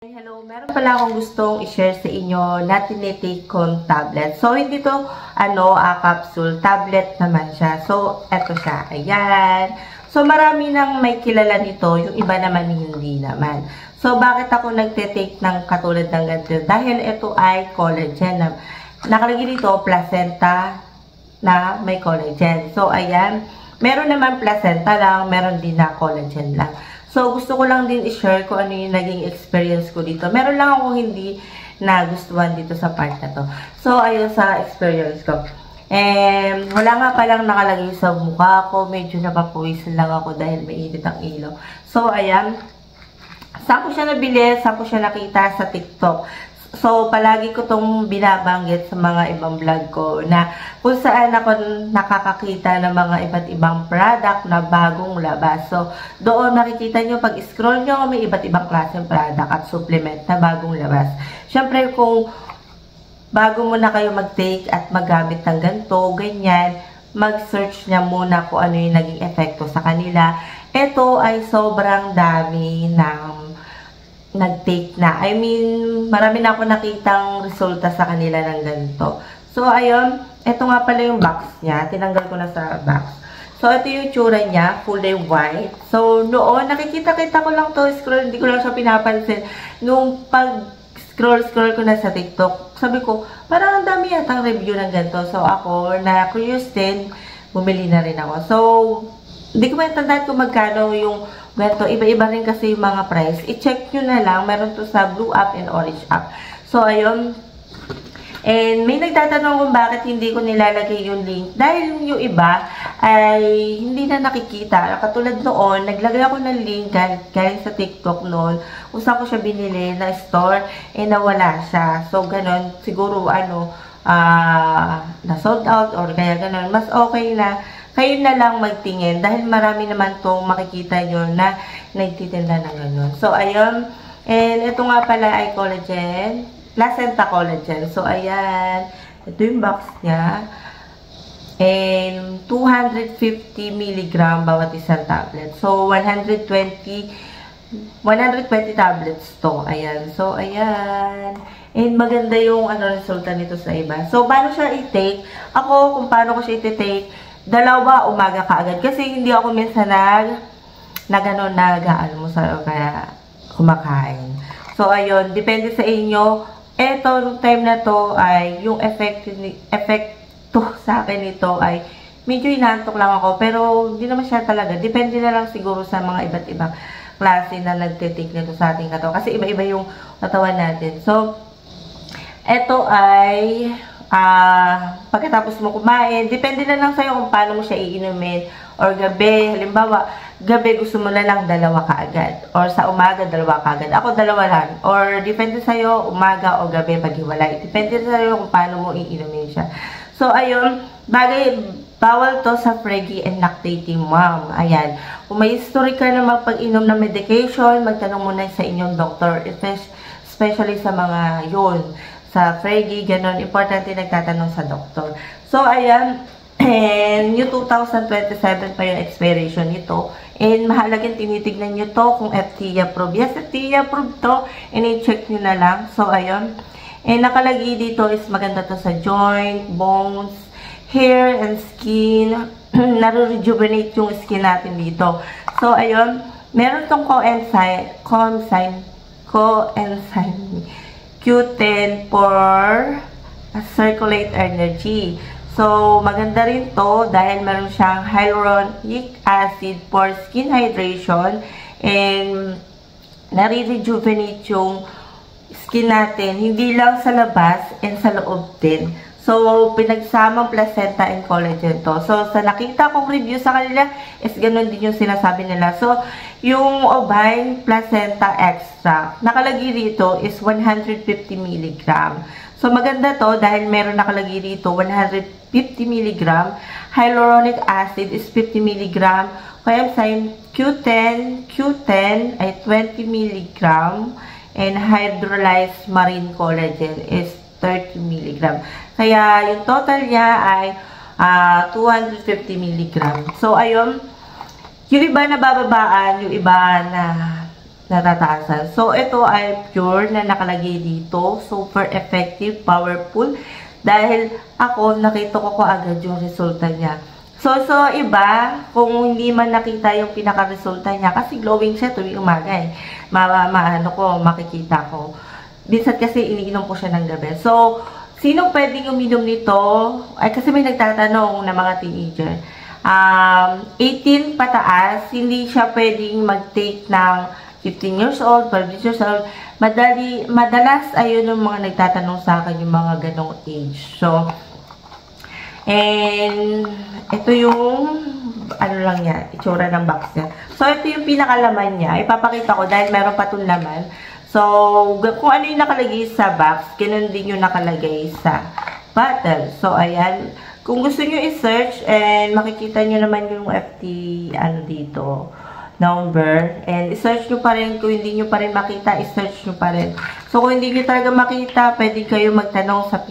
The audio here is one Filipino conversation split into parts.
Hello, meron pala akong gustong i-share sa inyo na tinitake kong tablet. So, hindi to, capsule. Tablet naman siya. So, eto siya. Ayan. So, marami nang may kilala nito. Yung iba naman hindi naman. So, bakit ako nagtitake ng katulad ng ganito? Dahil ito ay collagen. Nakalagay dito, placenta na may collagen. So, ayan. Meron naman placenta lang. Meron din na collagen lang. So, gusto ko lang din i-share kung ano yung naging experience ko dito. Meron lang akong hindi nagustuhan dito sa part na to. So, ayun sa experience ko. Wala nga palang nakalagay sa mukha ko. Medyo napapawisan lang ako dahil mainit ang ilaw. So, ayan. Saan ko siya nabili? Saan ko siya nakita? Sa TikTok. So, palagi ko itong binabanggit sa mga ibang vlog ko na kung saan ako nakakakita ng mga iba't ibang product na bagong labas. So, doon makikita nyo, pag scroll nyo, may iba't ibang klaseng product at supplement na bagong labas. Siyempre, kung bago mo na kayo mag-take at maggamit ng ganito, ganyan, mag-search niya muna kung ano yung naging epekto sa kanila. Ito ay sobrang dami ng nag-take na. I mean, marami na ako nakitang resulta sa kanila ng ganito. So, ayun. Ito nga pala yung box niya. Tinanggal ko na sa box. So, ito yung tsura niya. Fully white. So, noon, nakikita-kita ko lang to. Scroll, hindi ko lang siya pinapansin. Nung pag-scroll ko na sa TikTok, sabi ko, parang ang dami yatang review ng ganito. So, ako, na curious din, bumili na rin ako. So, hindi ko matandaan kung magkano yung ganito. Iba-iba rin kasi yung mga price. I-check nyo na lang. Meron to sa Blue App and Orange App. So, ayun. And may nagtatanong kung bakit hindi ko nilalagay yung link. Dahil yung iba ay hindi na nakikita. Katulad noon, naglagay ako ng link galing sa TikTok noon. Kung saan ko siya binili na store, nawala siya. So, ganon. Siguro, na sold out or kaya ganon. Mas okay na kayo na lang magtingin dahil marami naman itong makikita nyo na nagtitinda ng gano'n. So, ayun. And ito nga pala ay collagen. Placenta collagen. So, ayan. Ito yung box niya. And 250 mg bawat isang tablet. So, 120 tablets to. Ayan. So, ayan. And maganda yung resulta nito sa iba. So, paano siya i-take? Ako, kung paano ko siya i-take, dalawa umaga kaagad. Kasi hindi ako minsan nag-almusal o kaya kumakain. So, ayun. Depende sa inyo. Eto, nung time na to ay yung epekto sa akin nito ay medyo inantok lang ako. Pero, hindi naman siya talaga. Depende na lang siguro sa mga iba't ibang klase na nagtitake nito sa ating katawan. Kasi iba-iba yung katawan natin. So, eto ay pagkatapos mo kumain, depende na lang sa'yo kung paano mo siya iinumin. Or gabi, halimbawa, gabi gusto mo na lang dalawa kaagad. Or sa umaga, dalawa kaagad. Ako, dalawa lang. Or depende sa'yo, umaga o gabi paghiwalay. Depende sa'yo kung paano mo iinumin siya. So, ayun, bawal to sa preggy and lactating mom. Ayan. Kung may history ka na magpag-inom ng medication, magtanong muna sa inyong doktor. Especially sa mga yun. Sa preggy, ganon. Importante nagtatanong sa doktor. So, ayan. And yung 2027 pa yung expiration nito. And mahalagang tinitignan nyo to kung FDA approved. Yes, FDA approved to. And i-check nyo na lang. So, ayun. And nakalagay dito is maganda to sa joint, bones, hair, and skin. Nare-rejuvenate yung skin natin dito. So, ayun. Meron tong coenzyme Q10 for circulate energy. So, maganda rin to dahil meron siyang hyaluronic acid for skin hydration and nare-rejuvenate yung skin natin. Hindi lang sa labas and sa loob din. So, pinagsamang placenta and collagen to. So, sa nakita kong review sa kanila, is ganun din yung sinasabi nila. So, yung ovine placenta extract, nakalagay dito is 150 mg. So, maganda to dahil meron nakalagay dito 150 mg. Hyaluronic acid is 50 mg. Coenzyme Q10 ay 20 mg. And hydrolyzed marine collagen is 30 mg. Kaya, yung total niya ay 250 mg. So, ayun. Yung iba na bababaan, yung iba na natataasan. So, ito ay pure na nakalagay dito. Super effective, powerful. Dahil ako, nakita ko agad yung resulta niya. So, iba, kung hindi man nakita yung pinaka-resulta niya, kasi glowing siya tuwing umaga eh. Makikita ko. Minsan kasi iniinom ko siya ng gabi. So, sino pwedeng uminom nito? Ay, kasi may nagtatanong na mga teenager. 18 pataas, hindi siya pwedeng mag-take ng 15 years old, 12 years old. Madalas ayun yung mga nagtatanong sa akin yung mga ganong age. So, and ito yung ano lang niya, itsura ng box niya. So, ito yung pinakalaman niya. Ipapakita ko dahil meron pa itong laman. So, kung ano yung nakalagay sa box, ganun din yung nakalagay sa bottle. So, ayan. Kung gusto nyo i-search, and makikita nyo naman yung FT, dito, number. And i-search nyo pa rin. Kung hindi nyo pa rin makita, i-search nyo pa rin. So, kung hindi nyo talaga makita, pwede kayo magtanong sa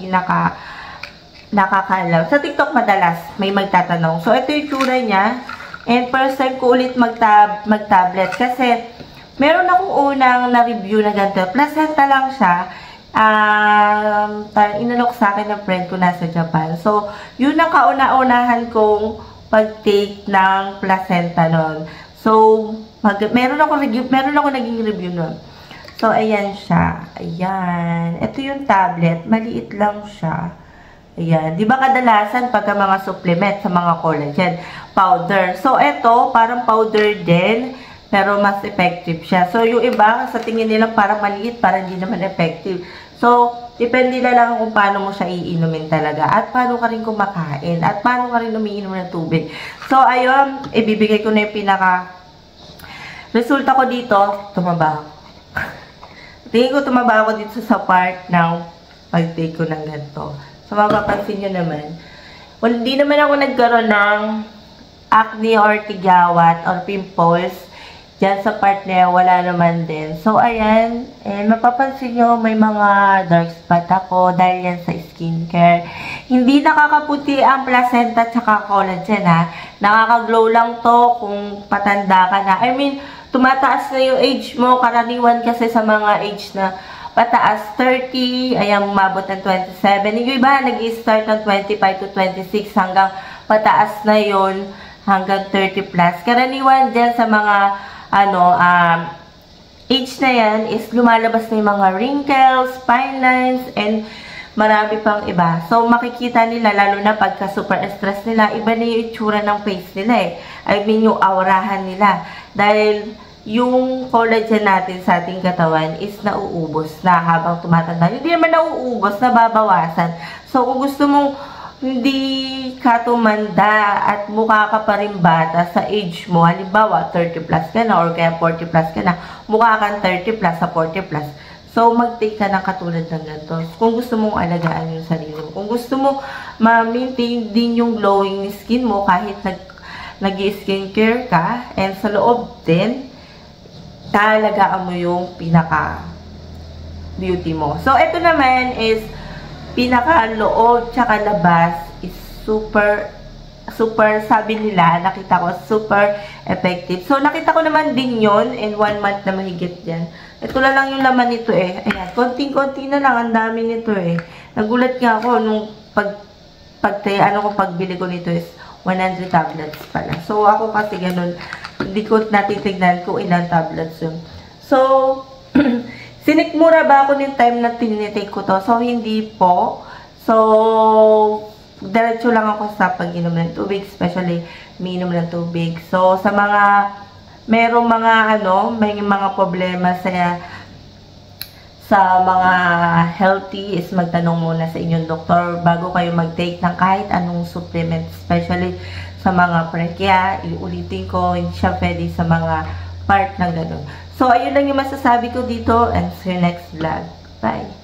nakakaalam. Sa TikTok madalas, may magtatanong. So, ito yung tsura niya. And first time ko ulit mag-tablet. Kasi, meron akong unang na-review na ganito. Placenta lang siya. Inalok sa akin ng friend ko nasa Japan. So, yun ang kauna-unahan kong pag-take ng placenta nun. So, meron ako naging review nun. So, ayan siya. Ayan. Ito yung tablet. Maliit lang siya. Ayan. Di ba kadalasan pagka mga supplement sa mga collagen, powder. So, ito, parang powder din. Pero mas effective siya. So, yung iba, sa tingin nila parang maliit, parang hindi naman effective. So, depende na lang kung paano mo siya iinumin talaga. At paano ka rin kumakain. At paano ka rin umiinom ng tubig. So, ayun, ibibigay ko na yung resulta ko dito, tumaba ako. Tingin ko tumaba ako dito sa part ng pag-take ko ng ganito. So, mapapansin nyo naman. Well, hindi naman ako nagkaroon ng acne or tigawat or pimples. Diyan sa part na yan, wala naman din. So, ayan. And mapapansin nyo, may mga dark spot ako dahil yan sa skincare. Hindi nakakaputi ang placenta tsaka collagen, ha. Nakaka-glow lang to kung patanda ka na. I mean, tumataas na yung age mo. Karaniwan kasi sa mga age na pataas, 30, ayan, umabot ng 27. Yung iba, nag-i-start ng 25 to 26 hanggang pataas na yon hanggang 30 plus. Karaniwan dyan sa mga age na yan is lumalabas na yung mga wrinkles, fine lines, and marami pang iba. So, makikita nila, lalo na pagka super stress nila, iba na yung itsura ng face nila eh. I mean, yung aurahan nila. Dahil, yung collagen natin sa ating katawan is nauubos na habang tumatanda. Hindi naman nauubos, nababawasan. So, kung gusto mong hindi ka tumanda at mukha ka pa rin bata sa age mo, halimbawa 30 plus ka na or kaya 40 plus ka na, mukha kang 30 plus sa 40 plus. So, mag-take ka ng katulad ng ganito. Kung gusto mong alagaan yung sarili mo. Kung gusto mo ma-maintain din yung glowing skin mo kahit nag-skincare ka, and sa loob din, talagaan mo yung pinaka-beauty mo. So, ito naman is pinaka-loob tsaka labas is super, sabi nila, nakita ko, super effective. So, nakita ko naman din yon in 1 month na mahigit yan. Ito lang yung laman nito eh. Ayan, konting-konti na lang, ang dami nito eh. Nagulat nga ako nung pagbili ko nito is 100 tablets pala. So, ako kasi ganun, hindi ko natitignan kung ilang tablets yun. So, sinikmura ba ako ng time na tinitake ko to? So, hindi po. So, diretso lang ako sa pag-inom ng tubig, especially minom ng tubig. So, sa mga, merong mga, may mga problema sa mga healthy is magtanong muna sa inyong doktor bago kayo mag-take ng kahit anong supplement, especially sa mga prekya. Iulitin ko, hindi siya pwede sa mga part ng ganun. So, ayun lang yung masasabi ko dito, and see you next vlog. Bye!